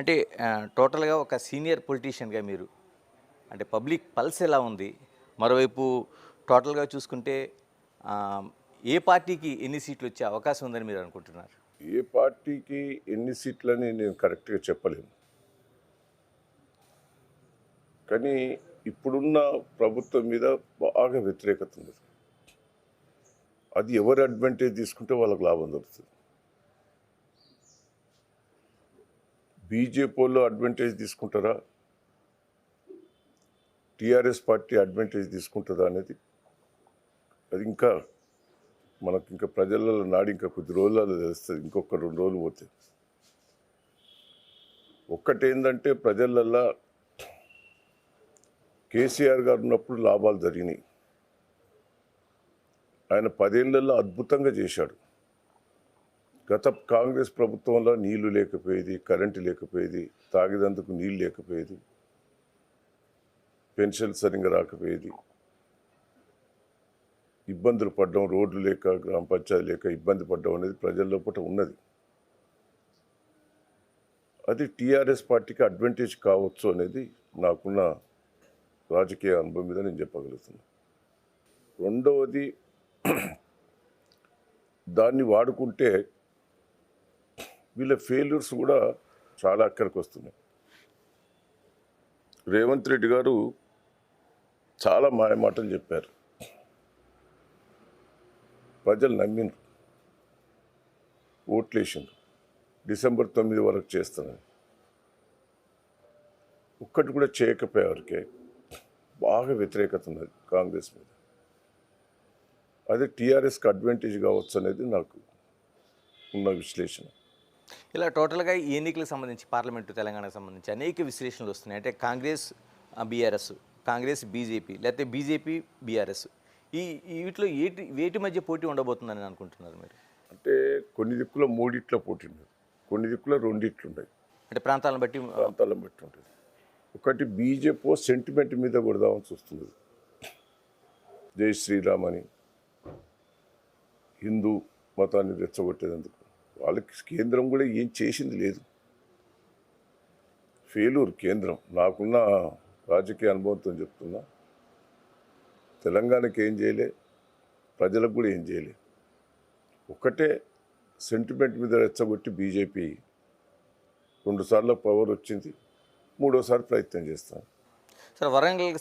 అంటే టోటల్‌గా ఒక సీనియర్ పొలిటీషియన్‌గా మీరు అంటే పబ్లిక్ పల్స్ ఎలా ఉంది? మరోవైపు టోటల్‌గా చూసుకుంటే ఆహ్, ఏ పార్టీకి ఎన్ని సీట్లొచ్చే అవకాశం ఉందని మీరు అనుకుంటున్నారు? ఏ పార్టీకి ఎన్ని సీట్లని నేను కరెక్ట్‌గా చెప్పలేను. కానీ ఇప్పుడున్న ప్రభుత్వం మీద బాగా వ్యతిరేకత ఉంది. అది ఎవరు అడ్వాంటేజ్ తీసుకుంటే వాళ్ళకి లాభం దొరుకుతుంది. బీజేపీవోళ్ళు అడ్వాంటేజ్ తీసుకుంటారా? టీఆర్ఎస్ పార్టీ అడ్వాంటేజ్ తీసుకుంటుందా అనేది అది ఇంకా మనకి ఇంకా ప్రజలలో నాడి ఇంకా కొద్ది రోజులలో తెలుస్తుంది. ఇంకొక 2 రోజులు పోతే. ఒక్కటేందంటే ప్రజలల్లా కేసీఆర్ గారు ఉన్నప్పుడు లాభాలు జరిగినాయి. ఆయన 10 ఏళ్లలో అద్భుతంగా చేశాడు. గత కాంగ్రెస్ ప్రభుత్వంలో నీళ్లు లేకపోయేది, కరెంటు లేకపోయేది, తాగేదందుకు నీళ్ళు లేకపోయేది, పెన్షన్ సరిగ్గా రాకపోయేది, ఇబ్బందులు పడ్డం, రోడ్లు లేక, గ్రామ పంచాయతీ లేక ఇబ్బంది పడ్డం అనేది ప్రజల లోపల ఉన్నది. అది టీఆర్ఎస్ పార్టీకి అడ్వాంటేజ్ కావచ్చు అనేది నాకున్న రాజకీయ అనుభవం మీద నేను చెప్పగలుగుతున్నాను. రెండవది, దాన్ని వాడుకుంటే వీళ్ళ ఫెయిల్యూర్స్ కూడా చాలా అక్కడికి వస్తున్నాయి. రేవంత్ రెడ్డి గారు చాలా మాయమాటలు చెప్పారు. ప్రజలు నమ్మిండ్రు, ఓట్లేసిండ్రు. డిసెంబర్ 9 వరకు చేస్తానని ఒక్కటి కూడా చేయకపోయేవారికే బాగా వ్యతిరేకత ఉన్నది కాంగ్రెస్ మీద. అదే టీఆర్ఎస్కి అడ్వాంటేజ్ కావచ్చు అనేది నాకు ఉన్న విశ్లేషణ. ఇలా టోటల్‌గా ఈ ఎన్నికలకు సంబంధించి పార్లమెంటు తెలంగాణకు సంబంధించి అనేక విశ్లేషణలు వస్తున్నాయి. అంటే కాంగ్రెస్, బీఆర్ఎస్, కాంగ్రెస్, బీజేపీ లేకపోతే బీజేపీ, బీఆర్ఎస్ ఈ ఈ వీటిలో వేటి మధ్య పోటీ ఉండబోతుందని అనుకుంటున్నారు మీరు? అంటే కొన్ని దిక్కుల మూడిట్ల పోటీ ఉండదు, కొన్ని దిక్కుల రెండిట్లు ఉన్నాయి. అంటే ప్రాంతాలను బట్టి ప్రాంతాలను బట్టి ఉంటుంది. ఒకటి బీజేపీ సెంటిమెంట్ మీద కొడదామని చూస్తుంది. జై శ్రీరామ్ అని హిందూ మతాన్ని రెచ్చగొట్టేందుకు వాళ్ళకి కేంద్రం కూడా ఏం చేసింది లేదు. ఫెయిల్యూర్ కేంద్రం. నాకున్న రాజకీయ అనుభవంతో చెప్తున్నా, తెలంగాణకి ఏం చేయలే, ప్రజలకు కూడా ఏం చేయలే. ఒక్కటే సెంటిమెంట్ మీద రెచ్చగొట్టి బీజేపీ 2 సార్లు పవర్ వచ్చింది, 3వసారి ప్రయత్నం చేస్తాను. సరే వరంగల్